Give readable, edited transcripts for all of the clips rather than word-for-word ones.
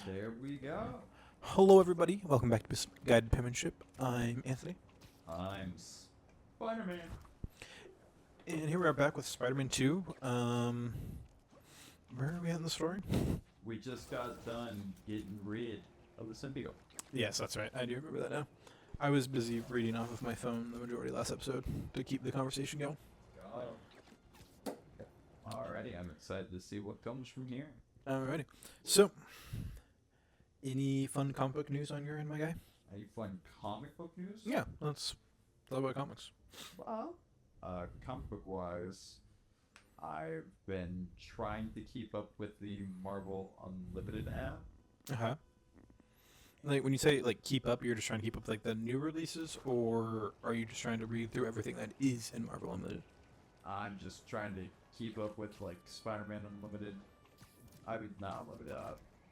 There we go. Hello, everybody. Welcome back to Misguided Penmanship. I'm Anthony, I'm Spider-Man. and here we are back with Spider-Man 2. Where are we at in the story? We just got done getting rid of the symbiote. Yes, that's right. I do remember that now. I was busy reading off of my phone the majority of last episode to keep the conversation going. Alrighty, I'm excited to see what comes from here. Alrighty. So, any fun comic book news on your end, my guy? Any fun comic book news? Yeah, let's talk about comics. Well, comic book wise, I've been trying to keep up with the Marvel Unlimited app. Uh-huh. Like, when you say, like, keep up, you're just trying to keep up, like, the new releases, or are you just trying to read through everything that is in Marvel Unlimited? I'm just trying to keep up with like Spider-Man Unlimited. I mean, not Unlimited.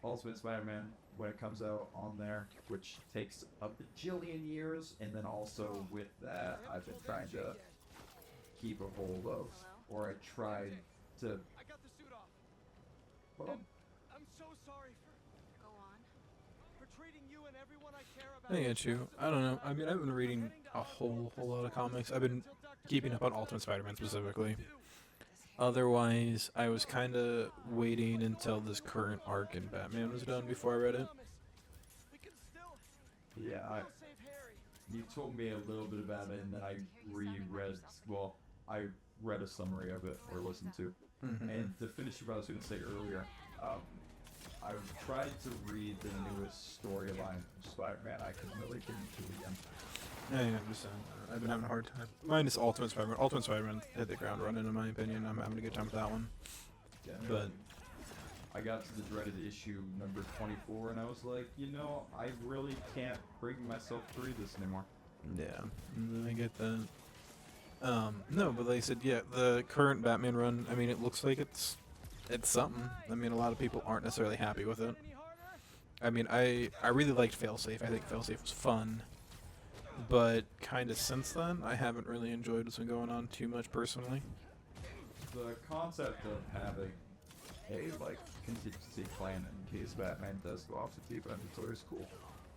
Ultimate Spider-Man when it comes out on there, which takes a bajillion years, and then also with that, I've been trying to keep a hold of, or I tried to. I got the suit off. Well, I'm so sorry for Go on. treating you and everyone I care about. I get you. I don't know. I mean, I've been reading a whole lot of comics. I've been keeping up on Ultimate Spider-Man specifically. Otherwise, I was kind of waiting until this current arc in Batman was done before I read it. We can still yeah, save Harry. you told me a little bit about it, and then I reread. Well, I read a summary of it or listened to. Mm-hmm. And to finish what I was going to say earlier, I've tried to read the newest storyline from Spider-Man. I can really get into it again. I understand. I've been having a hard time. Mine is Ultimate Spider-Man. Ultimate Spider-Man hit the ground running, in my opinion. I'm having a good time with that one. Yeah, But I got to the dreaded issue number 24, and I was like, I really can't bring myself to read this anymore. yeah, I get that. No, but like I said, yeah, the current Batman run. I mean, it looks like it's something. I mean, a lot of people aren't necessarily happy with it. Any harder? I mean, I really liked Failsafe. I think Failsafe was fun. But kind of since then, I haven't really enjoyed what's been going on too much personally. The concept of having a contingency plan in case Batman does go off the deep end is always cool.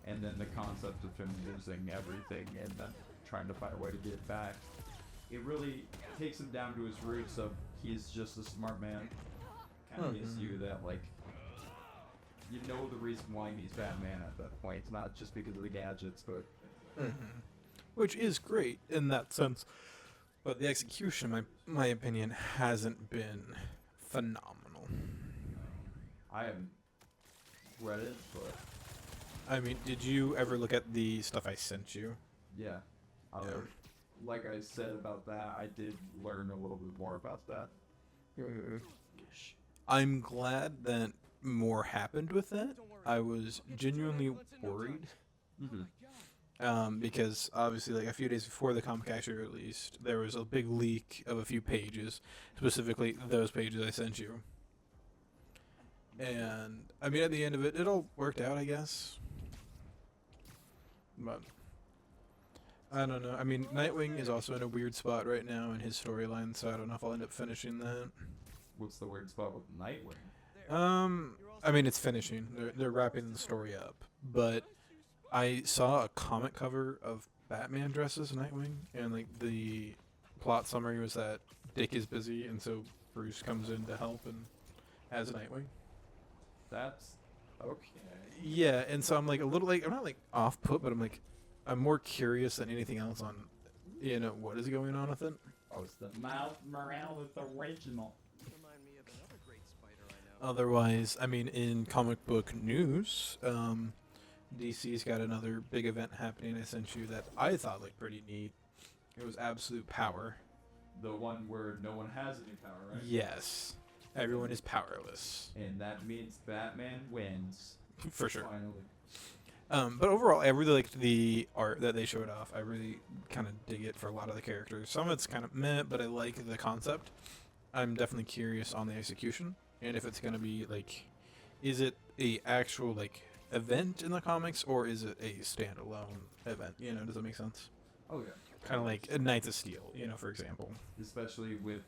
And then the concept of him losing everything and then trying to find a way to get it back. It really takes him down to his roots of he's just a smart man. Kind of gives you that you know the reason why he's Batman at that point. It's not just because of the gadgets, but Which is great in that sense. But the execution, my opinion, hasn't been phenomenal. I haven't read it, but I mean, did you ever look at the stuff I sent you? yeah. Yeah. Like I said about that, I did learn a little bit more about that. I'm glad that more happened with that. I was genuinely worried. Because obviously, like a few days before the comic actually released, there was a big leak of a few pages, specifically those pages I sent you. And I mean, at the end of it, it all worked out, I guess. But I don't know. I mean, Nightwing is also in a weird spot right now in his storyline, so I don't know if I'll end up finishing that. What's the weird spot with Nightwing? I mean, it's finishing. They're wrapping the story up, but I saw a comic cover of Batman dresses Nightwing, and like the plot summary was that Dick is busy, and so Bruce comes in to help and as Nightwing. That's okay. Yeah, and so I'm like a little like I'm not like off put, but I'm more curious than anything else on, what is going on with it. Oh, it's the Miles Morales original. Remind me of another great spider I know. Otherwise, I mean, in comic book news, DC's got another big event happening. I sent you that I thought looked pretty neat. It was Absolute Power. The one where no one has any power, right? Yes, everyone is powerless And that means Batman wins. for sure. Finally. But overall, I really liked the art that they showed off. I really kind of dig it for a lot of the characters. Some of it's kind of meh, but I like the concept. I'm definitely curious on the execution and if it's gonna be like, is it a actual like event in the comics or is it a standalone event? Does that make sense? Oh yeah. Kind of like a Knights of Steel, for example. Especially with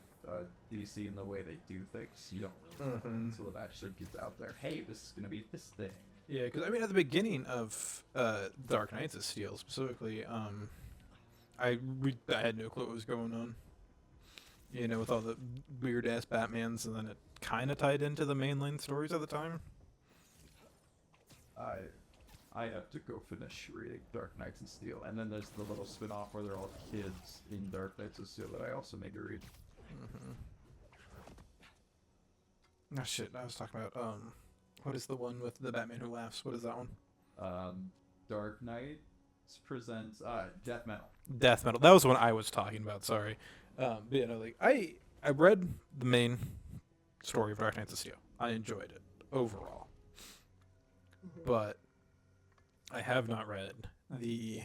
DC and the way they do things. You don't really know until it actually gets out there. Hey, this is gonna be this thing. Yeah, because I mean, at the beginning of Dark Knights of Steel specifically, I had no clue what was going on. You know, with all the weird ass Batmans, and then it kind of tied into the mainline stories at the time. I have to go finish reading Dark Knights of Steel, and then there's the little spin-off where they're all kids in Dark Knights of Steel that I also need to read. Oh shit! I was talking about what is the one with the Batman who laughs? What is that one? Dark Knight presents Death Metal. Death Metal. That was the one I was talking about. Sorry. But you know, like I read the main story of Dark Knights of Steel. I enjoyed it overall, but I have not read the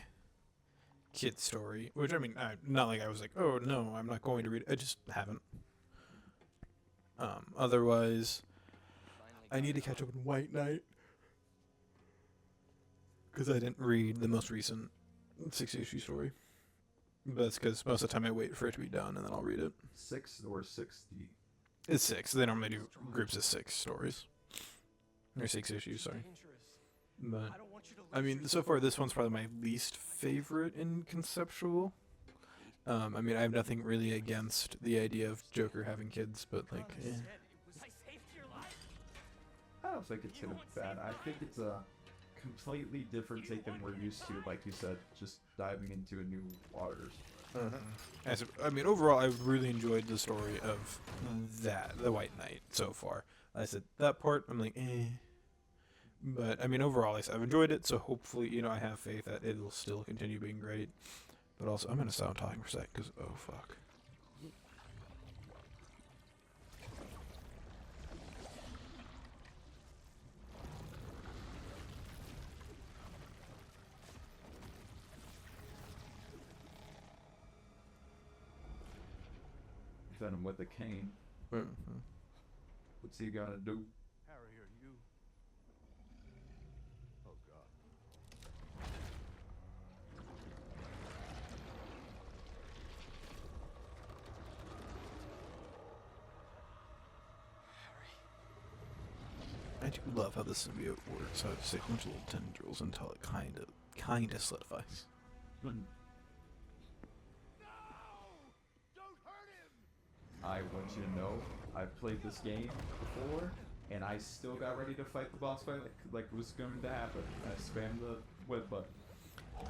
kid story. Which I mean, not like I was like, oh no, I'm not going to read it. I just haven't. Otherwise, I need to catch up on White Knight because I didn't read the most recent 6-issue story. But that's because most of the time I wait for it to be done and then I'll read it. 6 or 60? It's 6. They normally do groups of 6 stories. Or 6 issues, sorry. But, I mean, so far this one's probably my least favorite in conceptual. I mean, I have nothing really against the idea of Joker having kids, but like, eh. I don't think it's gonna be bad. I think it's a completely different take than we're used to, like you said, just diving into a new waters. I mean, overall, I've really enjoyed the story of the White Knight so far. I said that part, I'm like, eh. But I mean, overall, I've enjoyed it. So hopefully, you know, I have faith that it'll still continue being great. But also, I'm gonna stop talking for a sec, because oh fuck. Venom with a cane. What's he gonna do? Harry, are you? Oh God. I do love how the symbiote works. How it sticks a bunch of little tendrils until it kind of solidifies. I want you to know, I've played this game before, and I still got ready to fight the boss fight like it was going to happen. I spammed the web button.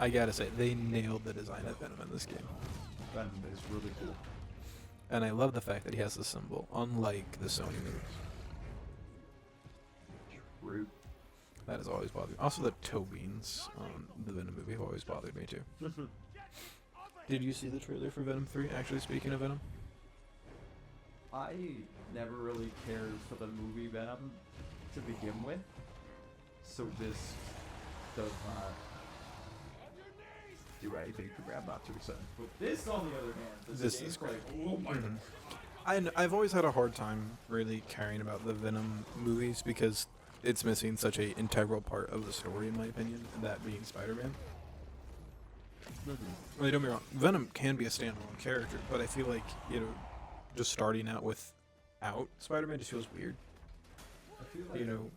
I gotta say, they nailed the design of Venom in this game. Venom is really cool. And I love the fact that he has the symbol, unlike the Sony movies. Rude. That has always bothered me. Also, the toe beans on the Venom movie have always bothered me too. Did you see the trailer for Venom 3? Actually, speaking of Venom? I never really cared for the movie Venom to begin with, so this does not do anything for me. I'm not too excited. But this, on the other hand, This game's is great. like, oh my god. I've always had a hard time really caring about the Venom movies because it's missing such a integral part of the story, in my opinion, that being Spider-Man. Well, don't be wrong, Venom can be a standalone character, but I feel like, you know, just starting out without Spider-Man just feels weird. I feel like You know,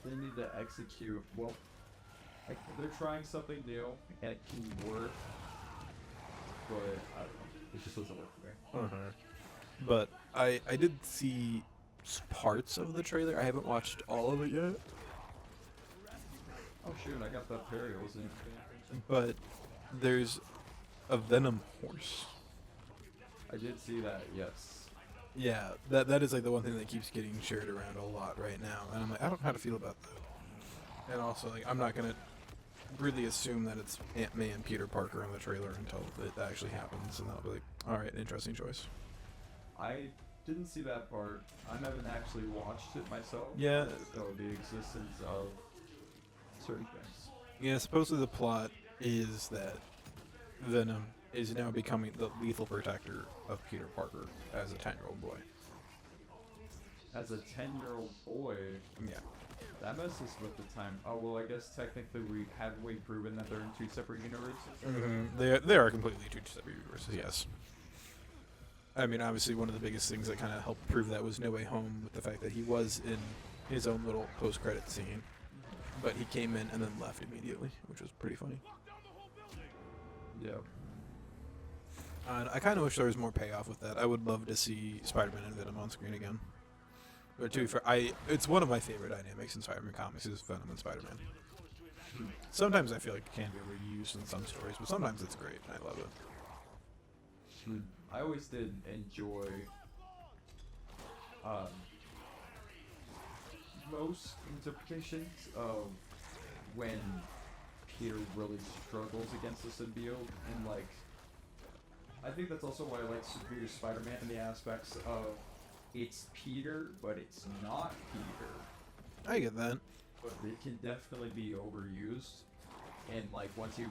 they need to execute, well, like, they're trying something new, and it can work, but I don't know, it just doesn't work for me. but I did see parts of the trailer. I haven't watched all of it yet, Oh shoot, I got the Imperials in. but there's a Venom horse. I did see that, yes. Yeah, that is like the one thing that keeps getting shared around a lot right now, and I'm like, I don't know how to feel about that. And also, like, I'm not gonna really assume that it's Aunt May and Peter Parker in the trailer until it actually happens, and I'll be like, all right, interesting choice. I didn't see that part. I haven't actually watched it myself. Yeah. So the existence of certain things. Yeah, supposedly the plot is that Venom is now becoming the lethal protector of Peter Parker as a 10-year-old boy. As a 10-year-old boy, Yeah. that messes with the time. Oh well, I guess technically we proven that they're in 2 separate universes. They are completely two separate universes, yes. I mean, obviously, one of the biggest things that kind of helped prove that was No Way Home, with the fact that he was in his own little post-credit scene, but he came in and then left immediately, which was pretty funny. Yeah. And I kind of wish there was more payoff with that. I would love to see Spider-Man and Venom on screen again. But to be fair, it's one of my favorite dynamics in Spider-Man comics is Venom and Spider-Man. Sometimes I feel like it can be reused in some stories, but sometimes it's great. I love it. I always did enjoy most interpretations of when Peter really struggles against the symbiote, and like I think that's also why I like Superior Spider-Man in the aspects of it's Peter, but it's not Peter. I get that. But it can definitely be overused, and like once you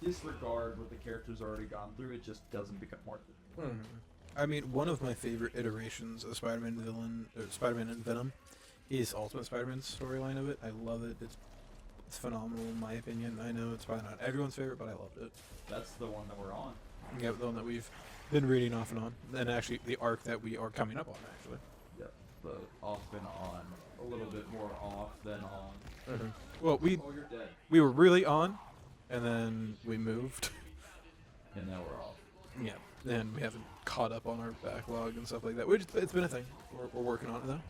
disregard what the character's already gone through, it just doesn't become worth it. I mean, one of my favorite iterations of Spider-Man villain, or Spider-Man and Venom, is Ultimate Spider-Man's storyline of it. I love it. It's phenomenal in my opinion. I know it's probably not everyone's favorite, but I loved it. That's the one that we're on. Yeah, the one that we've been reading off and on, and actually the arc that we are coming up on, actually. Yep, the off and on, a little bit more off than on. Well, Oh, you're dead. we were really on, and then we moved. And now we're off. Yeah, and we haven't caught up on our backlog and stuff like that. Which it's been a thing. We're working on it though.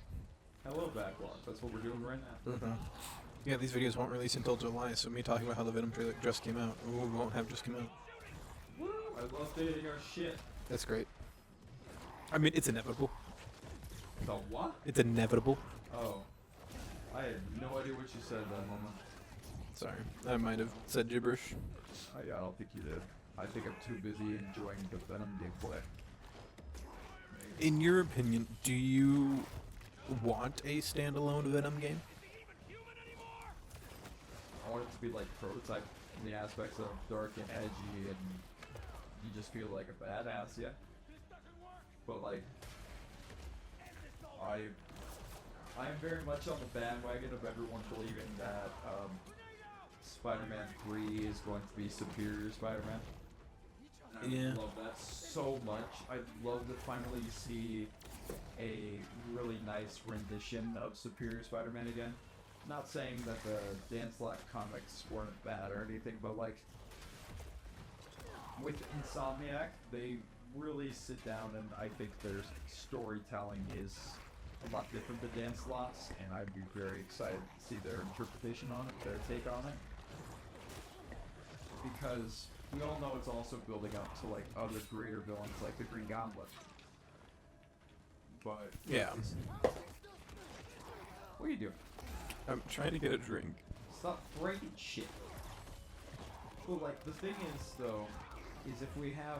Hello, backlog. That's what we're doing right now. Yeah, these videos won't release until July, so me talking about how the Venom trailer just came out, we won't have just come out. Woo! I love dating our shit. That's great. I mean, it's inevitable. The what? It's inevitable. Oh. I had no idea what you said at that moment. Sorry, I might have said gibberish. I don't think you did. I think I'm too busy enjoying the Venom gameplay. In your opinion, do you want a standalone Venom game? I want it to be like prototype in the aspects of dark and edgy, and you just feel like a badass, yeah. But like, I am very much on the bandwagon of everyone believing that Spider-Man 3 is going to be Superior Spider-Man. Yeah. I love that so much. I'd love to finally see a really nice rendition of Superior Spider-Man again. Not saying that the Dan Slott comics weren't bad or anything, but like with Insomniac, they really sit down, and I think their storytelling is a lot different than Dan Slott's, and I'd be very excited to see their interpretation on it, their take on it. Because we all know it's also building up to like other greater villains like the Green Goblet. But Yeah. what are you doing? I'm trying to get a drink. Stop breaking shit. Well, like the thing is though, is if we have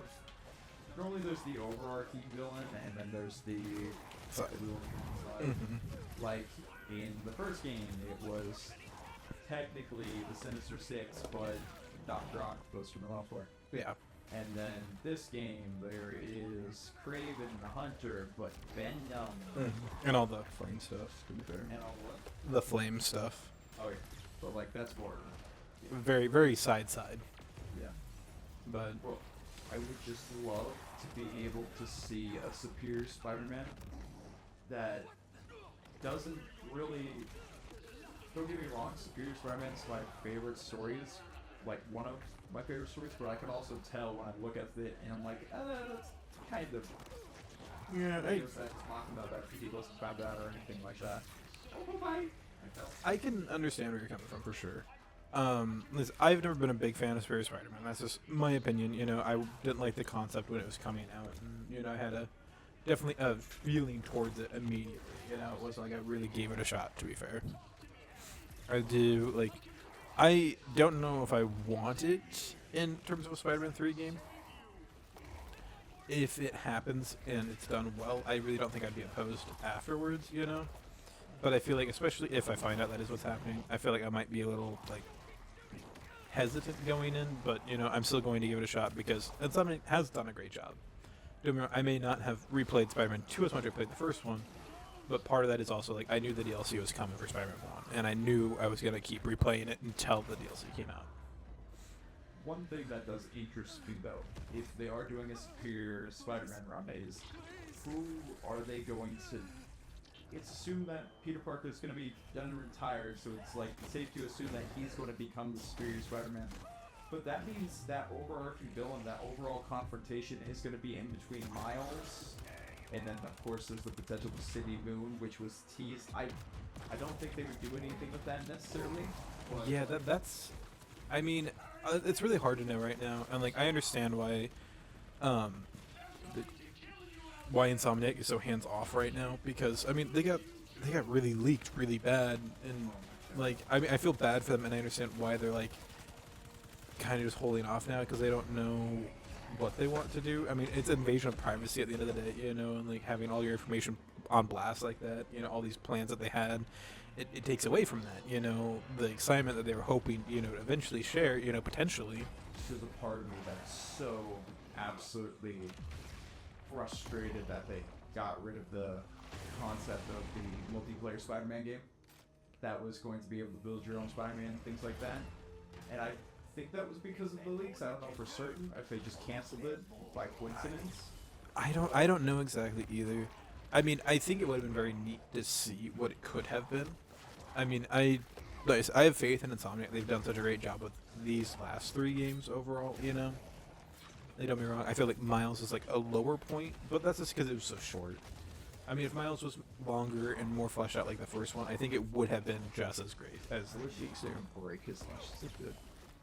normally there's the overarching villain and then there's the Side. villain side. Like in the first game, it was technically the Sinister Six, but Dr. Octopus from the Malfoy. Yeah. And then this game, there is Kraven the Hunter, but Venom And all the flame stuff, to be fair. and all what? The flame stuff. Oh yeah, but like that's more. Very, very side. Yeah. But Well, I would just love to be able to see a Superior Spider-Man that doesn't really. Don't get me wrong, Superior Spider-Man is my favorite stories, like one of my favorite stories, but I can also tell when I look at it and I'm like, that's kind of. yeah, I was talking about that because he wasn't found out or anything like that. Oh my! I can understand where you're coming from for sure. Listen, I've never been a big fan of Superior Spider-Man. That's just my opinion. You know, I didn't like the concept when it was coming out, and you know, I had definitely a feeling towards it immediately. You know, it wasn't like I really gave it a shot. To be fair, I do like. I don't know if I want it in terms of a Spider-Man 3 game. If it happens and it's done well, I really don't think I'd be opposed afterwards, you know? But I feel like, especially if I find out that is what's happening, I feel like I might be a little, like, hesitant going in, but, you know, I'm still going to give it a shot because Insomniac has done a great job. Don't get me wrong, I may not have replayed Spider-Man 2 as much as I played the first one, but part of that is also, like, I knew the DLC was coming for Spider-Man 1, and I knew I was going to keep replaying it until the DLC came out. one thing that does interest me though, if they are doing a Superior Spider-Man run, is who are they going to? It's assumed that Peter Parker is going to be done and retired, so it's like safe to assume that he's going to become the Superior Spider-Man. But that means that overarching villain, that overall confrontation, is going to be in between Miles, and then of course there's the potential of Cindy Moon, which was teased. I don't think they would do anything with that necessarily. But Yeah, that's. I mean, it's really hard to know right now, and like I understand why, the- why Insomniac is so hands off right now, because I mean they got really leaked really bad, and like I mean I feel bad for them, and I understand why they're like kind of just holding off now because they don't know what they want to do. I mean it's invasion of privacy at the end of the day, you know, and like having all your information on blast like that, you know, all these plans that they had. It takes away from that, you know, the excitement that they were hoping, you know, to eventually share, you know, potentially. there's a part of me that's so absolutely frustrated that they got rid of the concept of the multiplayer Spider-Man game that was going to be able to build your own Spider-Man, things like that. And I think that was because of the leaks. I don't know for certain if they just canceled it by coincidence. I don't know exactly either. I mean, I think it would have been very neat to see what it could have been. I mean, I have faith in Insomniac. They've done such a great job with these last 3 games overall, you know. They don't get me wrong. I feel like Miles is like a lower point, but that's just because it was so short. I mean, if Miles was longer and more fleshed out like the first one, I think it would have been just as great as I wish these it two. didn't break as much as it did.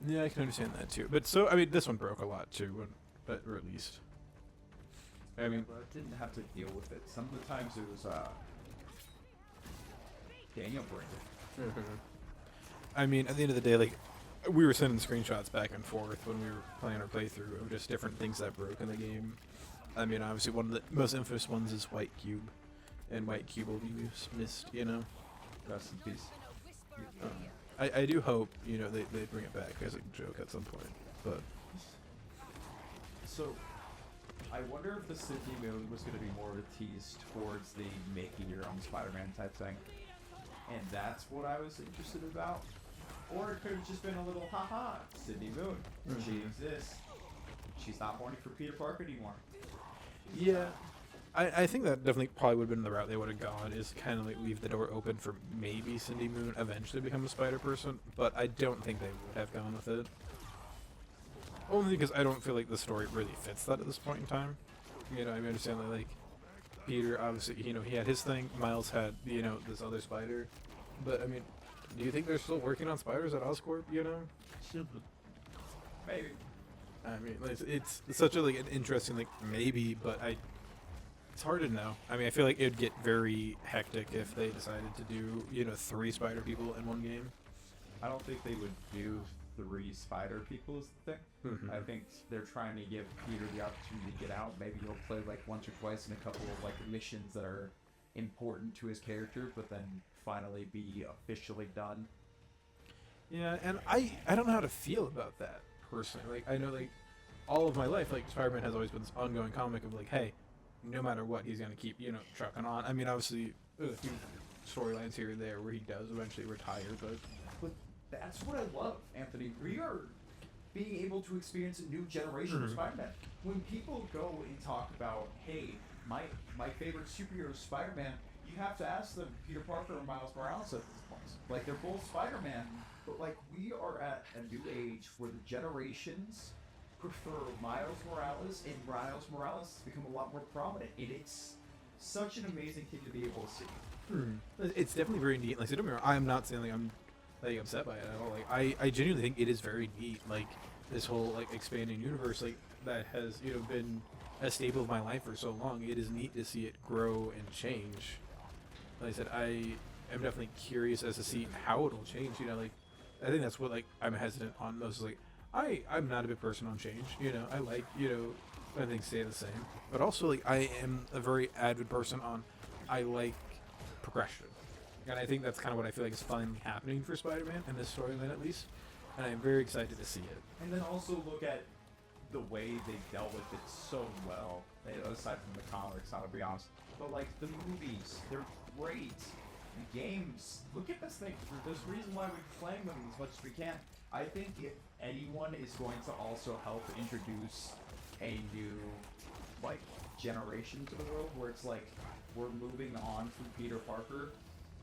Yeah, I can understand that too. But so, I mean, this one broke a lot too when but released. I mean, But I didn't have to deal with it. Some of the times it was Daniel breaking. I mean, at the end of the day, like, we were sending screenshots back and forth when we were playing our playthrough of just different things that broke in the game. I mean, obviously, one of the most infamous ones is White Cube, and White Cube will be missed, you know. Rest in peace. I do hope, you know, they bring it back as a joke at some point, but So, I wonder if the City Moon was going to be more of a tease towards the making your own Spider-Man type thing. And that's what I was interested about. Or it could have just been a little haha, Sydney Moon. She exists. She's not horny for Peter Parker anymore. yeah. I think that definitely probably would have been the route they would have gone, is kind of like leave the door open for maybe Cindy Moon eventually become a Spider-Person, but I don't think they would have gone with it. Only because I don't feel like the story really fits that at this point in time. You know, I understand that, like, Peter, obviously, you know, he had his thing, Miles had, you know, this other spider, but, I mean, do you think they're still working on spiders at Oscorp, you know? Maybe. I mean, like, it's such a, like, an interesting, like, maybe, but it's hard to know. I mean, I feel like it would get very hectic if they decided to do, you know, 3 spider people in one game. I don't think they would do 3 spider people is the thing. Mhm. I think they're trying to give Peter the opportunity to get out. Maybe he'll play like once or twice in a couple of like missions that are important to his character, but then finally be officially done. Yeah, and I don't know how to feel about that personally. Like, I know, like, all of my life, like, Spider-Man has always been this ongoing comic of like, hey, no matter what, he's gonna keep, you know, trucking on. I mean, obviously, a few storylines here and there where he does eventually retire, but But that's what I love, Anthony. We are being able to experience a new generation of Mhm. Spider-Man. When people go and talk about, hey, my favorite superhero is Spider-Man, you have to ask them Peter Parker or Miles Morales at this point. Like, they're both Spider-Man, but like we are at a new age where the generations prefer Miles Morales, and Miles Morales has become a lot more prominent, and it's such an amazing thing to be able to see. it's definitely very neat. Like, so don't get me wrong, I'm not saying like I'm like upset by it at all. Like, I genuinely think it is very neat. Like, this whole like expanding universe, like, that has, you know, been a staple of my life for so long. It is neat to see it grow and change. Like I said, I am definitely curious as to see how it'll change. You know, like, I think that's what, like, I'm hesitant on most. Like, I'm not a big person on change. You know, I like, you know, when things stay the same. But also, like, I am a very avid person on, I like progression. And I think that's kind of what I feel like is finally happening for Spider-Man, in this storyline at least. And I'm very excited to see it. And then also look at the way they dealt with it so well, aside from the comics, I'll be honest. But like the movies, they're great. the games, look at this thing. There's a reason why we're playing them as much as we can. I think if anyone is going to also help introduce a new, like, generation to the world where it's like we're moving on from Peter Parker,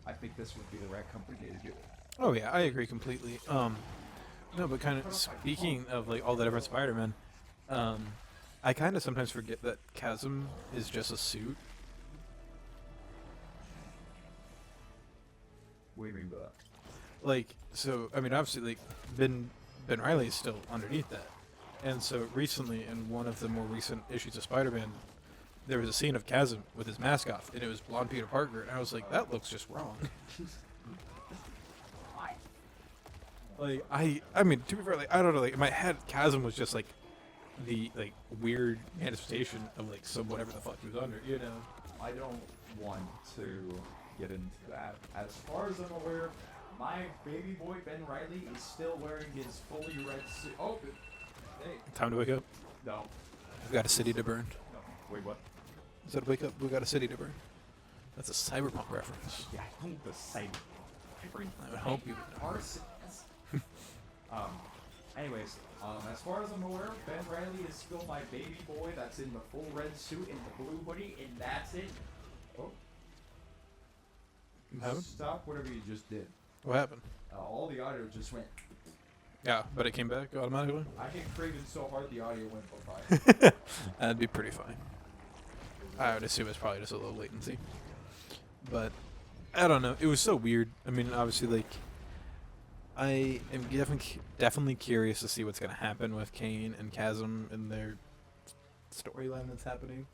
I think this would be the right company to do it. Oh yeah, I agree completely. No, but kind of speaking of like all the different Spider-Man, I kind of sometimes forget that Chasm is just a suit. What do you mean by that? Like, so I mean, obviously, like Ben Riley is still underneath that, and so recently in one of the more recent issues of Spider-Man, there was a scene of Chasm with his mask off, and it was blonde Peter Parker, and I was like, that looks just wrong. Like I mean, to be fair, like I don't know, like in my head, Chasm was just like the like weird manifestation of like some whatever the fuck he was under, you know. I don't want to get into that. As far as I'm aware, my baby boy Ben Riley is still wearing his fully red suit. Oh, hey, Time to wake up. no, We've got a city to burn. no. Wait, what? Is that wake up? We've got a city to burn. That's a cyberpunk reference. Yeah, I think the same. I would hope you would know. Arsonist. Anyways, as far as I'm aware, Ben Riley is still my baby boy that's in the full red suit and the blue hoodie, and that's it. Oh. Happened? Stop whatever you just did. What happened? All the audio just went. Yeah, but it came back automatically. I hit Craven so hard the audio went bye. That'd be pretty fine. I would assume it's probably just a little latency. But I don't know. It was so weird. I mean, obviously, like I am definitely curious to see what's gonna happen with Kane and Chasm and their storyline that's happening.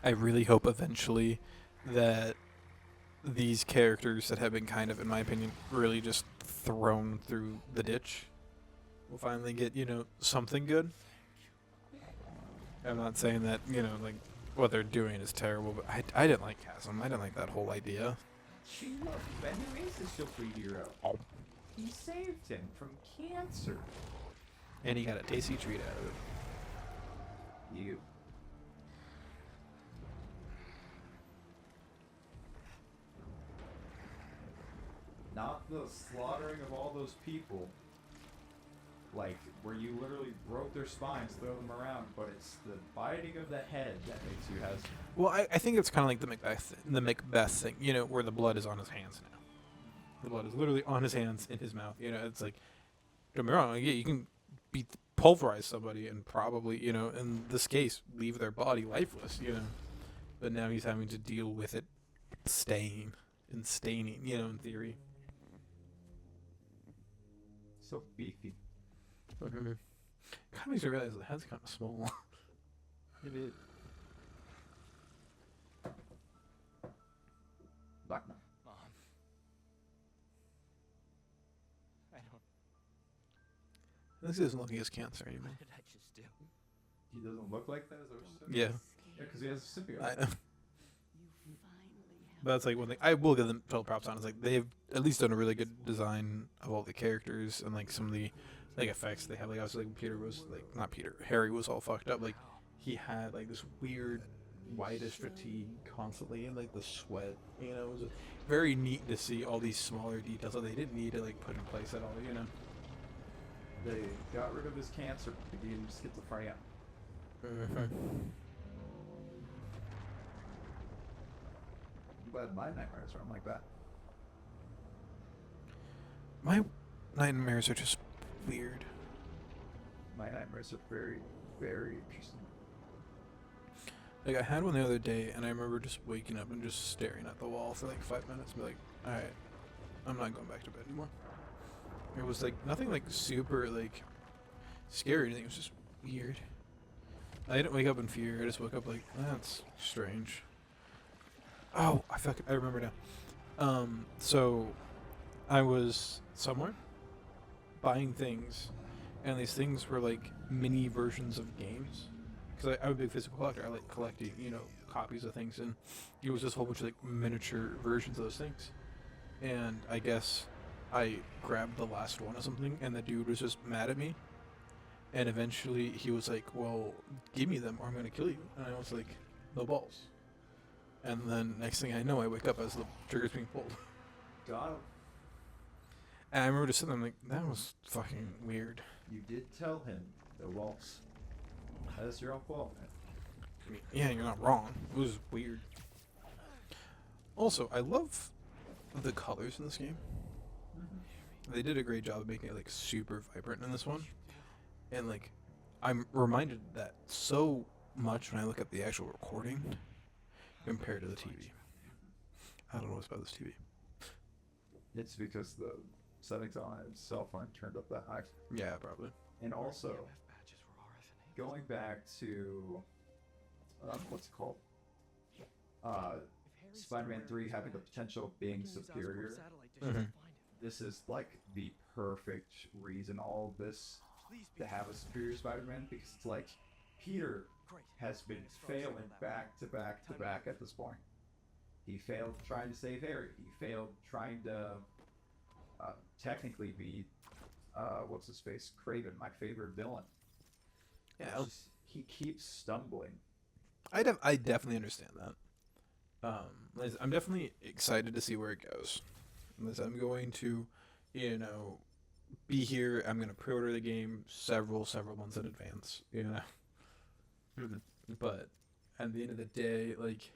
I really hope eventually that these characters that have been kind of, in my opinion, really just thrown through the ditch will finally get, you know, something good. I'm not saying that, you know, like what they're doing is terrible, but I didn't like Chasm. I didn't like that whole idea. She loved Ben. Who is this superhero? Oh. He saved him from cancer. And he got a tasty treat out of it. You. Not the slaughtering of all those people. Like, where you literally broke their spines, throw them around, but it's the biting of the head that makes you hesitant. Well, I think it's kind of like the Macbeth thing, you know, where the blood is on his hands now. The blood is literally on his hands, in his mouth. You know, it's like, don't be wrong, yeah, you can pulverize somebody and probably, you know, in this case, leave their body lifeless, you know. But now he's having to deal with it staining, you know, in theory. So beefy. Kind of makes me realize the head's kind of small. It is. Black man. Mom. I don't. This doesn't look like he has cancer anymore. What did I just do? He doesn't look like that, is that what you said? Yeah. Yeah, because he has a symbiote. I know. But that's like one thing I will give them total props on. Is like they've at least done a really good design of all the characters and like some of the like effects they have. Like obviously like Peter was like not Peter, Harry was all fucked up. Like he had like this weird whitish fatigue constantly and like the sweat. You know, it was very neat to see all these smaller details that they didn't need to like put in place at all. You know. They got rid of his cancer, but he gave him schizophrenia. I'm glad my nightmares aren't like that. My nightmares are just weird. My nightmares are very, very interesting. Like I had one the other day, and I remember just waking up and just staring at the wall for like 5 minutes, and be like, "All right, I'm not going back to bed anymore." It was like nothing like super like scary or anything. It was just weird. I didn't wake up in fear. I just woke up like, that's strange. Oh, I remember now. So I was somewhere buying things, and these things were like mini versions of games. Because I'm a big physical collector. I like collecting, you know, copies of things, and it was just a whole bunch of like miniature versions of those things. And I guess I grabbed the last one or something, and the dude was just mad at me. And eventually he was like, "Well, give me them, or I'm gonna kill you." And I was like, "No balls." And then next thing I know, I wake up as the trigger's being pulled. God, And I remember just sitting there, I'm like, that was fucking weird. you did tell him the waltz. That's your own fault, man. I mean, yeah, you're not wrong. It was weird. Also, I love the colors in this game. They did a great job of making it like super vibrant in this one. And like, I'm reminded of that so much when I look at the actual recording compared to the TV. I don't know what's about this TV. It's because the settings on it itself aren't turned up that high. Yeah, probably. And also, going back to what's it called? Spider-Man 3 having the potential of being superior. Mhm. This is like the perfect reason all of this to have a superior Spider-Man, because it's like Peter has been failing back to back to back at this point. He failed trying to save Harry. He failed trying to technically be what's his face, Craven, my favorite villain. Yeah, It's just, he keeps stumbling. I definitely understand that. I'm definitely excited to see where it goes. Unless I'm going to, be here. I'm going to pre-order the game several months in advance. But at the end of the day, like,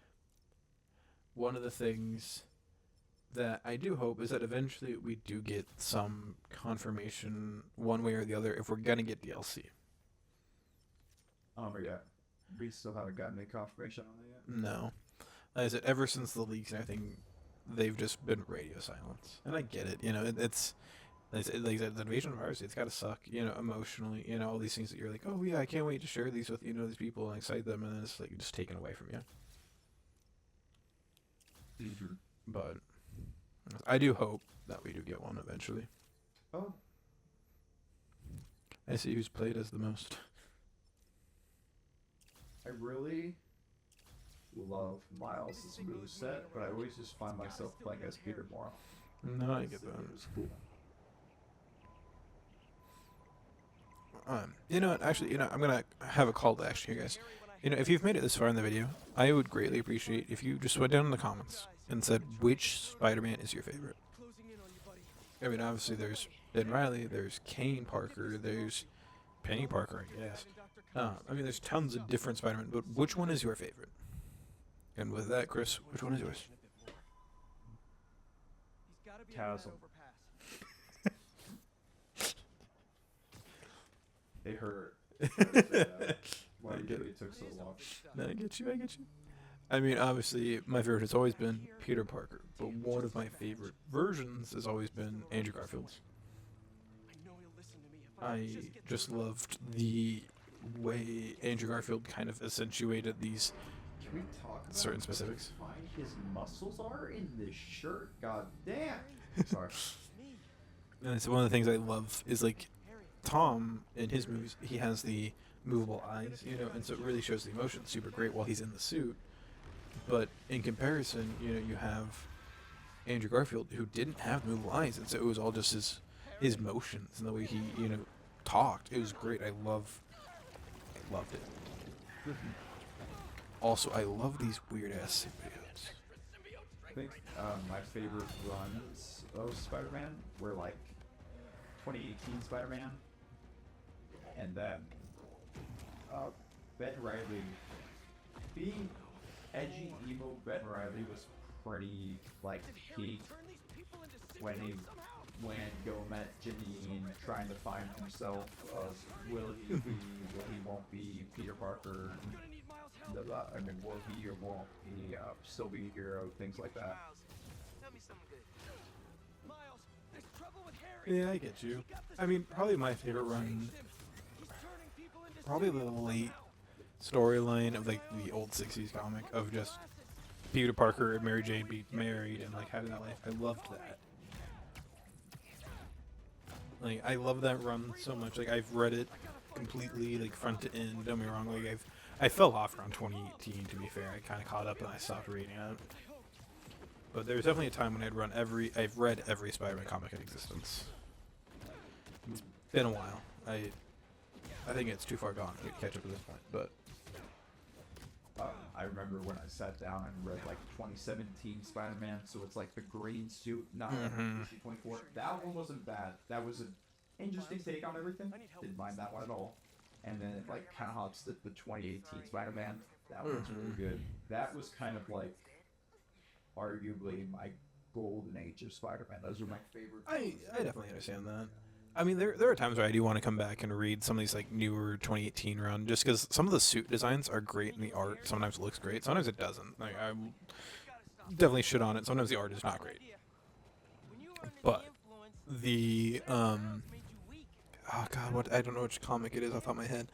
one of the things that I do hope is that eventually we do get some confirmation one way or the other if we're gonna get DLC. Yeah. We still haven't gotten any confirmation on it yet. No. Like I said, ever since the leaks and everything, they've just been radio silence. And I get it, it's like I said, the invasion of Mars, it's gotta suck, emotionally, all these things that you're like, oh yeah, I can't wait to share these with, these people and excite them, and then it's like just taken away from you. Mm-hmm. But I do hope that we do get one eventually. Oh, I see who's played as the most. I really love Miles' moveset, but I always just find myself playing as Peter more. No, I get that. It was cool. You know what? Actually, I'm gonna have a call to action here, guys. If you've made it this far in the video, I would greatly appreciate if you just went down in the comments and said which Spider-Man is your favorite. I mean, obviously there's Ben Reilly, there's Kane Parker, there's Penny Parker, I guess. I mean, there's tons of different Spider-Man, but which one is your favorite? And with that, Chris, which one is yours? Chasm. It hurt. Why do you think it took so long? No, I get you. I mean, obviously, my favorite has always been Peter Parker, but one of my favorite versions has always been Andrew Garfield's. I just loved the way Andrew Garfield kind of accentuated these Can we talk about certain specifics. how fine his muscles are in this shirt? God damn. Sorry. And it's one of the things I love is like Tom in his movies, he has the movable eyes, and so it really shows the emotion super great while he's in the suit. But in comparison, you have Andrew Garfield who didn't have movable eyes, and so it was all just his motions and the way he, talked. It was great. I loved it. Also, I love these weird ass symbiotes. I think my favorite runs of Spider-Man were like 2018 Spider-Man, and then Ben Reilly. Being edgy emo Ben Reilly was pretty like peak when he go met Janine trying to find himself. Will he be? Will he won't be Peter Parker? I mean, will he or won't he still be a hero? Things like that. Yeah, I get you. I mean, probably my favorite run, probably the late storyline of like the old 60s comic of just Peter Parker and Mary Jane being married and like having that life. I loved that. Like, I love that run so much. Like, I've read it completely, like, front to end. Don't get me wrong. Like, I fell off around 2018, to be fair. I kind of caught up and I stopped reading it. But there was definitely a time when I've read every Spider-Man comic in existence. It's been a while. I think it's too far gone to catch up at this point, but I remember when I sat down and read like 2017 Spider-Man, so it's like the green suit, not issue 24. That one wasn't bad. That was an interesting take on everything. Didn't mind that one at all. And then it like kind of hops to the 2018 Spider-Man. That one's really good. That was kind of like arguably my golden age of Spider-Man. Those are my favorite. I definitely understand that. I mean, there are times where I do want to come back and read some of these like newer 2018 run, just because some of the suit designs are great and the art sometimes looks great, sometimes it doesn't. Like I definitely shit on it. Sometimes the art is not great, but the oh god, what I don't know which comic it is off the top of my head,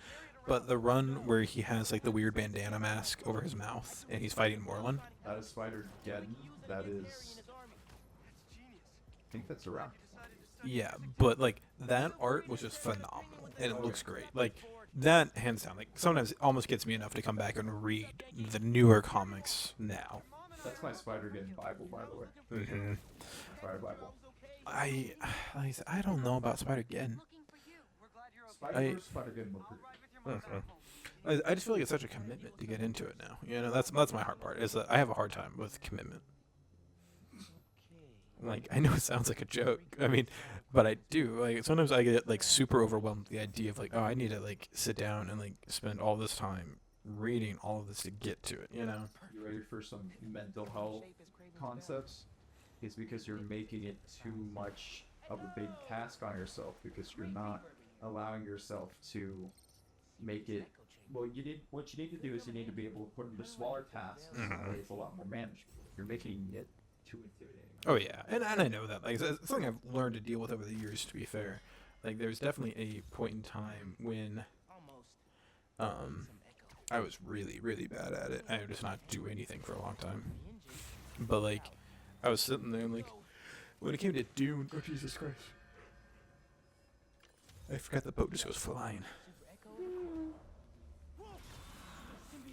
but the run where he has like the weird bandana mask over his mouth and he's fighting Morlun. That is Spider-Geddon. That is. I think that's around. Yeah, but like that art was just phenomenal and it looks great. Like that hands down. Like sometimes it almost gets me enough to come back and read the newer comics now. That's my Spider-Geddon Bible, by the way. Mm-hmm. Spider Bible. I don't know about Spider-Geddon. Spider-Verse, Spider-Geddon look pretty. I just feel like it's such a commitment to get into it now. You know, that's my hard part. Is that I have a hard time with commitment. Like I know it sounds like a joke. I mean, but I do. Like sometimes I get like super overwhelmed with the idea of like, oh, I need to like sit down and like spend all this time reading all of this to get to it. You know. You ready for some mental health concepts? It's because you're making it too much of a big task on yourself because you're not allowing yourself to make it. Well, what you need to do is you need to be able to put into smaller tasks. So it's a lot more manageable. You're making it too intimidating. Oh yeah, and I know that. Like it's something I've learned to deal with over the years. To be fair, like there's definitely a point in time when, I was really really bad at it. I would just not do anything for a long time. But like, I was sitting there and like, when it came to Dune, oh Jesus Christ, I forgot the boat just goes flying.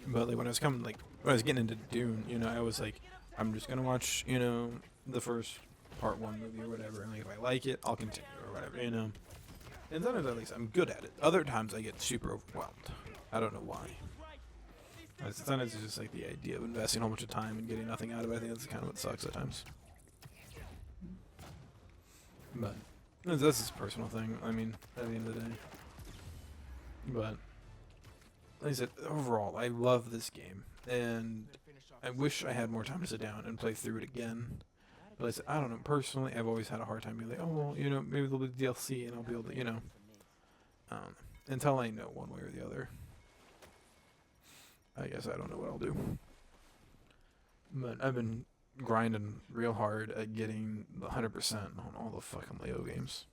But like when I was getting into Dune, you know, I was like, I'm just gonna watch, you know, the first part 1 movie or whatever, and like if I like it, I'll continue or whatever, you know. And sometimes at least I'm good at it. Other times I get super overwhelmed. I don't know why. Sometimes it's just like the idea of investing a whole bunch of time and getting nothing out of it. I think that's kind of what sucks at times. But that's just a personal thing. I mean, at the end of the day. But like I said, overall, I love this game, and I wish I had more time to sit down and play through it again. But I said, I don't know. Personally, I've always had a hard time being like, oh, well, you know, maybe there'll be DLC and I'll be able to, you know, until I know one way or the other. I guess I don't know what I'll do. But I've been grinding real hard at getting the 100% on all the fucking Lego games.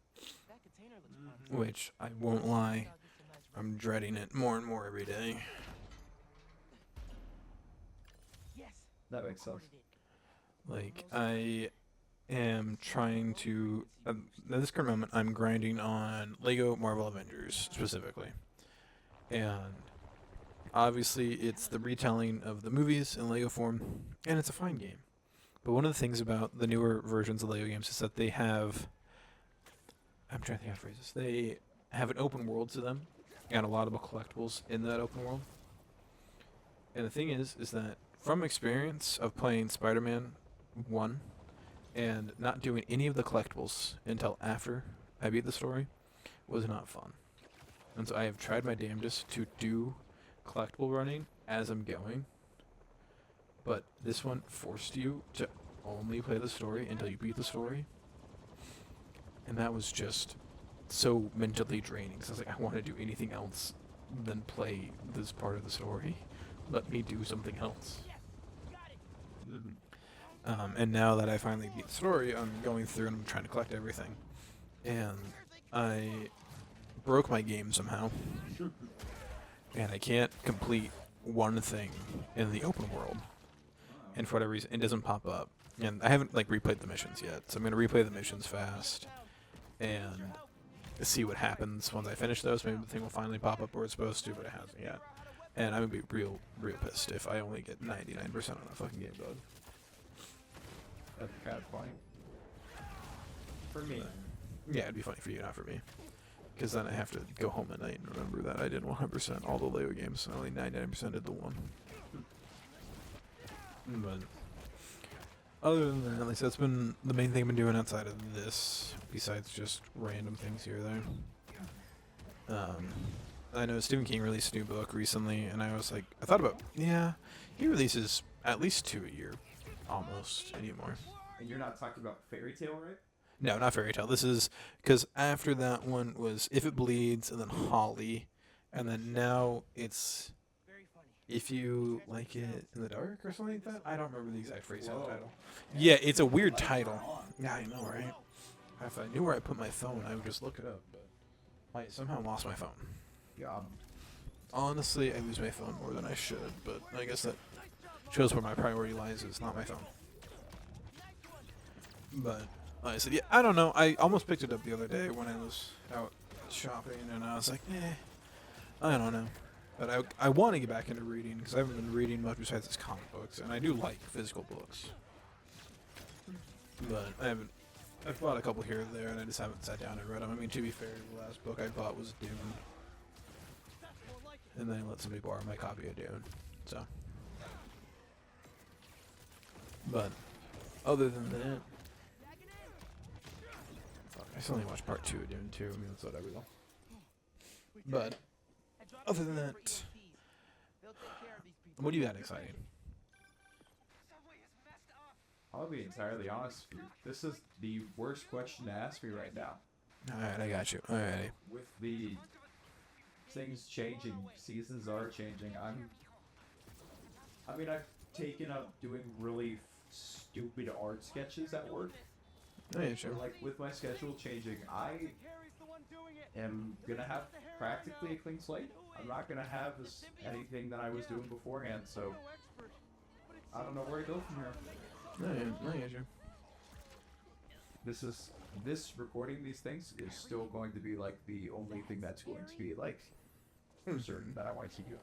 Which, I won't lie, I'm dreading it more and more every day. That makes sense. Like, I am trying to... at this current moment, I'm grinding on Lego Marvel Avengers, specifically. And obviously, it's the retelling of the movies in Lego form, and it's a fine game. But one of the things about the newer versions of Lego games is that they have... I'm trying to think how to phrase this. They have an open world to them, and a lot of collectibles in that open world. And the thing is that from experience of playing Spider-Man 1 and not doing any of the collectibles until after I beat the story was not fun. And so I have tried my damnedest to do collectible running as I'm going, but this one forced you to only play the story until you beat the story, and that was just so mentally draining because I was like, I want to do anything else than play this part of the story. Let me do something else. And now that I finally beat the story, I'm going through and I'm trying to collect everything. And I broke my game somehow. And I can't complete one thing in the open world. And for whatever reason, it doesn't pop up. And I haven't like replayed the missions yet, so I'm going to replay the missions fast and see what happens once I finish those. Maybe the thing will finally pop up where it's supposed to, but it hasn't yet. And I'm going to be real pissed if I only get 99% on that fucking game, dog. That's kind of funny. For me. Yeah, it'd be funny for you, not for me. Because then I have to go home at night and remember that I did 100% all the Lego games, and only 99% did the one. But other than that, at least that's been the main thing I've been doing outside of this, besides just random things here or there. I know Stephen King released a new book recently, and I was like, I thought about, yeah, he releases at least 2 a year, almost anymore. And you're not talking about fairy tale, right? No, not fairy tale. This is because after that one was If It Bleeds, and then Holly, and then now it's If You Like It in the Dark or something like that. I don't remember the exact phrase of the title. Yeah, it's a weird title. Yeah, I know, right? If I knew where I put my phone, I would just look it up. But I somehow lost my phone. Yeah. Honestly, I lose my phone more than I should, but I guess that shows where my priority lies. Is not my phone. But I said, yeah, I don't know. I almost picked it up the other day when I was out shopping, and I was like, I don't know. But I want to get back into reading because I haven't been reading much besides these comic books, and I do like physical books. But I haven't. I've bought a couple here and there, and I just haven't sat down and read them. I mean, to be fair, the last book I bought was Dune, and then I let somebody borrow my copy of Dune. So, but other than that. I still only watched part 2 of Dune 2. I mean, that's whatever though. But other than that, what do you got exciting? I'll be entirely honest with you. This is the worst question to ask me right now. Alright, I got you. Alright. With the things changing, seasons are changing. I've taken up doing really stupid art sketches at work. Oh, yeah, sure. Like with my schedule changing, I am gonna have practically a clean slate. I'm not gonna have anything that I was doing beforehand, so I don't know where to go from here. Oh, yeah, sure. This recording these things is still going to be like the only thing that's going to be like certain that I want to do.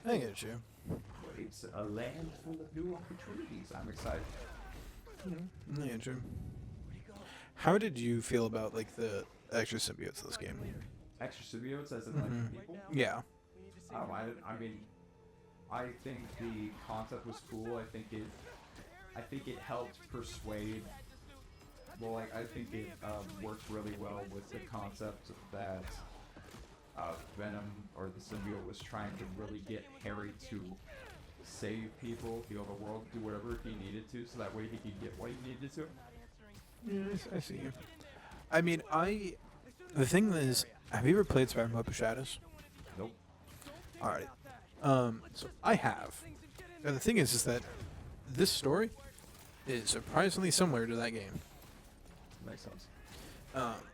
I get you. But it's a land full of new opportunities. I'm excited. I get you. How did you feel about like the extra symbiotes of this game? Extra symbiotes as in like people? Yeah. I don't mind it. I mean, I think the concept was cool. I think it helped persuade. Well, like I think it worked really well with the concept that Venom or the symbiote was trying to really get Harry to save people, heal the world, do whatever he needed to, so that way he could get what he needed to. Yeah, I see you. I mean, the thing is, have you ever played Spider-Man Web of Shadows? Nope. Alright. So I have. And the thing is that this story is surprisingly similar to that game. Makes sense.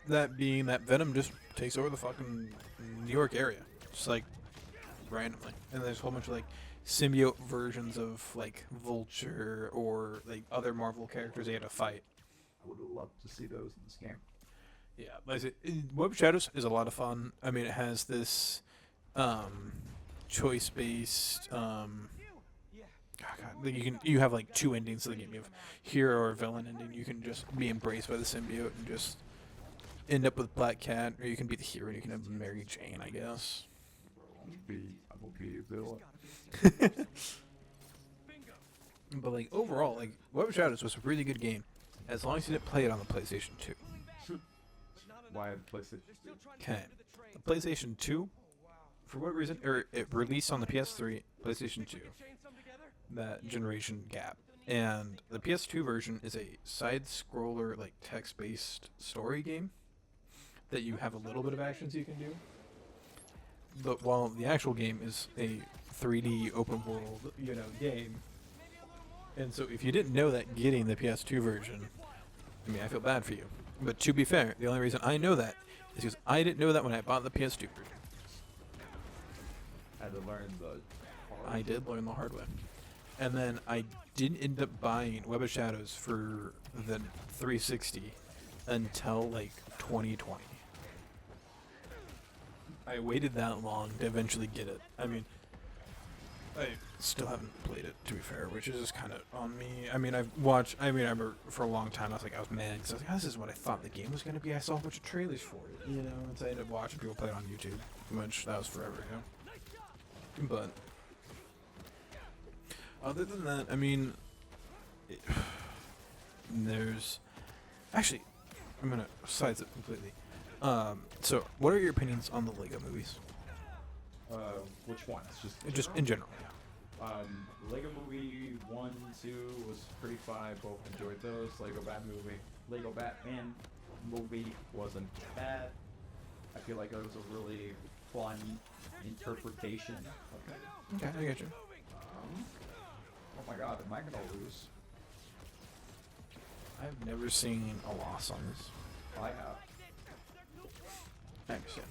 That being that Venom just takes over the fucking New York area, just like randomly, and there's a whole bunch of like symbiote versions of like Vulture or like other Marvel characters they had to fight. I would have loved to see those in this game. Yeah, like I said, Web of Shadows is a lot of fun. I mean, it has this choice-based. You have like 2 endings to the game. You have hero or villain ending. You can just be embraced by the symbiote and just end up with Black Cat, or you can be the hero and you can have Mary Jane, I guess. I will be a villain. But like overall, like Web of Shadows was a really good game, as long as you didn't play it on the PlayStation 2. Why the PlayStation 2? Okay, the PlayStation 2, for what reason, or it released on the PS3, PlayStation 2, that generation gap, and the PS2 version is a side-scroller, like text-based story game that you have a little bit of actions you can do. But while the actual game is a 3D open world, game. And so if you didn't know that getting the PS2 version, I mean, I feel bad for you. But to be fair, the only reason I know that is because I didn't know that when I bought the PS2 version. I had to learn the I did learn the hard way. And then I didn't end up buying Web of Shadows for the 360 until like 2020. I waited that long to eventually get it. I mean, I still haven't played it, to be fair, which is just kind of on me. I mean, I remember for a long time, I was mad, because I was like, oh, this is what I thought the game was going to be. I saw a bunch of trailers for it, and so I ended up watching people play it on YouTube, which that was forever ago. But Other than that, I mean, it, there's actually, I'm gonna sidestep completely. So what are your opinions on the Lego movies? Which ones? Just in general. Lego Movie 1, 2 was pretty fun. I both enjoyed those. Lego Batman movie wasn't bad. I feel like it was a really fun interpretation of it. Okay, I get you. Oh my god, am I gonna lose? I've never seen a loss on this. I have. I understand.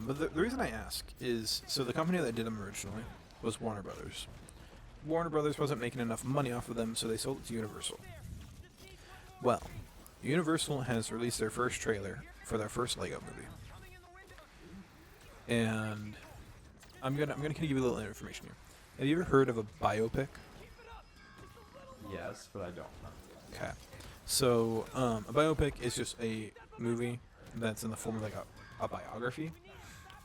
But the reason I ask is, so the company that did them originally was Warner Brothers. Warner Brothers wasn't making enough money off of them, so they sold it to Universal. Well, Universal has released their first trailer for their first Lego movie, and I'm gonna give you a little information here. Have you ever heard of a biopic? Yes, but I don't. Okay. So, a biopic is just a movie that's in the form of like a biography.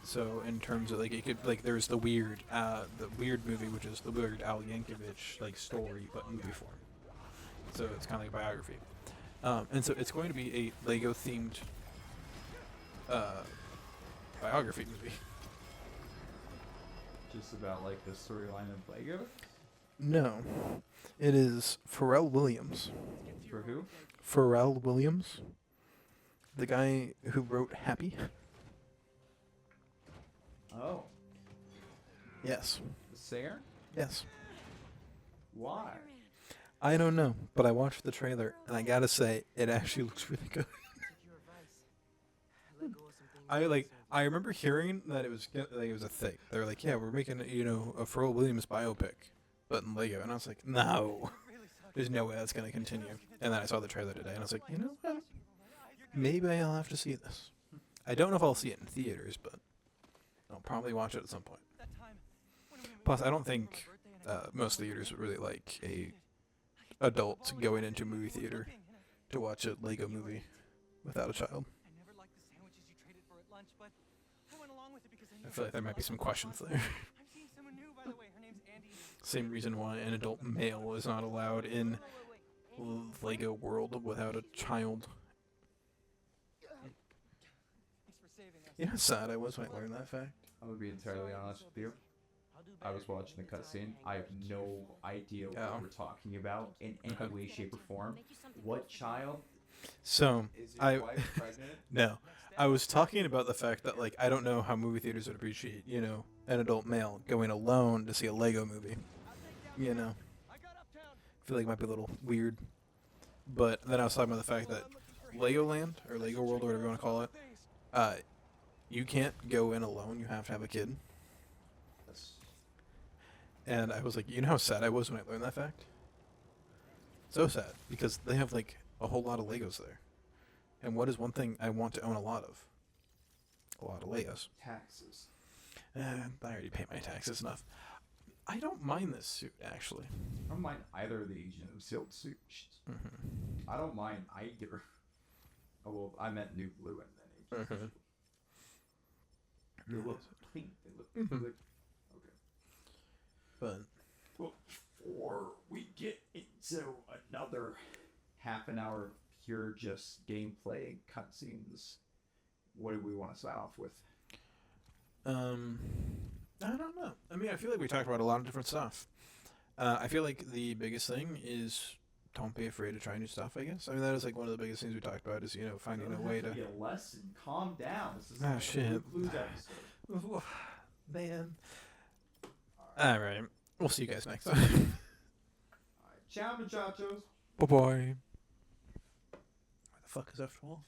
So, in terms of like, it could like there's the weird movie, which is the Weird Al Yankovic like story, but movie form. So it's kind of like a biography. And so it's going to be a Lego themed biography movie. Just about like the storyline of Lego? No, it is Pharrell Williams. For who? Pharrell Williams, the guy who wrote Happy. Oh. Yes. The singer? Yes. Why? I don't know, but I watched the trailer and I gotta say, it actually looks really good. I remember hearing that it was a thing. They were like, yeah, we're making a Pharrell Williams biopic, but in Lego, and I was like, no, there's no way that's gonna continue. And then I saw the trailer today, and I was like, you know what? Maybe I'll have to see this. I don't know if I'll see it in theaters, but I'll probably watch it at some point. Plus, I don't think most theaters would really like a adult going into movie theater to watch a Lego movie without a child. I feel like there might be some questions there. Same reason why an adult male is not allowed in Lego World without a child. You know how sad I was when I learned that fact? I'm gonna be entirely honest with you. I was watching the cutscene. I have no idea what Oh. we're talking about in any way, shape, or form. What child? So, Is your I wife pregnant? no, I was talking about the fact that like I don't know how movie theaters would appreciate an adult male going alone to see a Lego movie. I feel like it might be a little weird. But then I was talking about the fact that Legoland or Lego World or whatever you want to call it, you can't go in alone. You have to have a kid. That's And I was like, you know how sad I was when I learned that fact? So sad because they have like a whole lot of Legos there. And what is one thing I want to own a lot of? A lot of Legos. taxes. I already pay my taxes enough. I don't mind this suit actually. I don't mind either of the Agent of Shield suits. Mm-hmm. I don't mind either. Oh well, I meant New Blue and then Agent of Shield. They look clean. They look Mhm. good. Okay. But Well, before we get into another half an hour of pure just gameplay and cutscenes, what do we want to start off with? I don't know. I mean, I feel like we talked about a lot of different stuff. I feel like the biggest thing is don't be afraid to try new stuff, I guess. I mean, that is like one of the biggest things we talked about is, finding a way to... Be a lesson. Calm down. This is Ah, like a shit. Blue Clues episode. Man. Alright. We'll see you guys next time. Alright. Ciao, muchachos. Bye-bye. Where the fuck is F12?